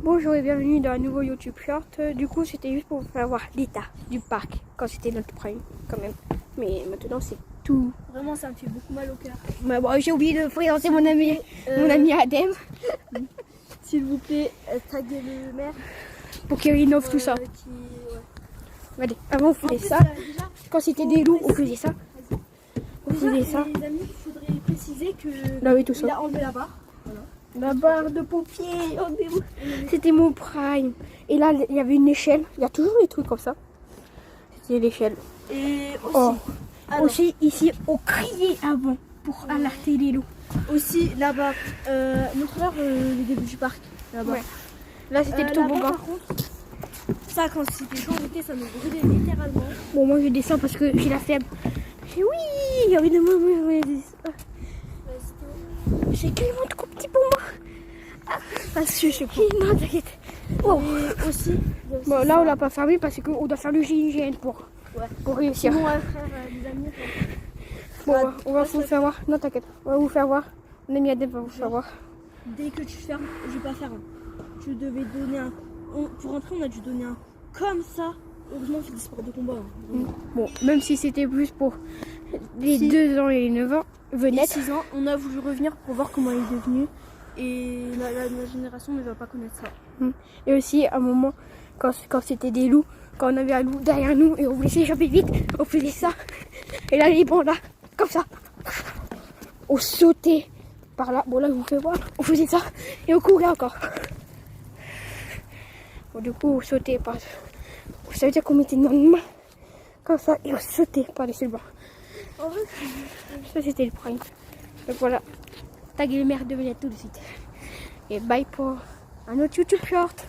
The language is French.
Bonjour et bienvenue dans un nouveau YouTube Short. Du coup, c'était juste pour vous faire voir l'état du parc quand c'était notre prime, quand même. Mais maintenant, c'est tout. Vraiment, ça me fait beaucoup mal au cœur. Mais bon, j'ai oublié de présenter mon ami Adem S'il vous plaît, taguez le maire. pour qu'il rénove tout ça. Allez, avant, on faisait ça. Déjà, Quand c'était des loups, on faisait ça. On faisait ça. les amis, il faudrait préciser que Là, oui, tout ça. il a enlevé la barre. La barre de pompier, c'était mon prime. Et là, il y avait une échelle. Il y a toujours des trucs comme ça. C'était l'échelle. Et aussi, Oh. alors, Aussi, ici, on criait avant pour alerter les loups. aussi là-bas, montre-leur le début du parc. Là-bas. Ouais. Là, c'était le Là-bas, toboggan. par contre, ça, quand c'était chaud, on était, ça nous brûlait littéralement. Bon, moi, je descends parce que j'ai la flemme. J'ai oui, j'ai envie de me. J'ai tellement trop petit pour moi. Parce que je sais pas. Non, t'inquiète. Oh. Et aussi, il y a aussi Bon, là, ça. on l'a pas fermé parce qu'on doit faire le GIGN pour réussir. Sinon, frère, les amis, Bon, on va vous faire voir. Non, t'inquiète. On va vous faire voir. Mon ami Adem va vous faire voir. dès que tu fermes, je vais pas faire un. Je devais donner un. Pour rentrer, on a dû donner un comme ça. Heureusement, c'est des sports de combat. Hein. Bon, même si c'était plus pour les Si. 2 ans et les 9 ans, Il venez. y a 6 ans, on a voulu revenir pour voir comment il est devenu. Et la génération ne va pas connaître ça. Et aussi, à un moment, quand c'était des loups, quand on avait un loup derrière nous et on voulait s'échapper vite, on faisait ça. Et là, les bons là, comme ça. On sautait par là. Bon, là, je vous fais voir. On faisait ça et on courait encore. Bon, du coup, on sautait par. Ça veut dire qu'on mettait nos mains comme ça et on sautait par-dessus le banc. En vrai, Ça, c'était le prime. Donc voilà. Taguez les mères de venir tout de suite. Et bye pour un autre YouTube Short.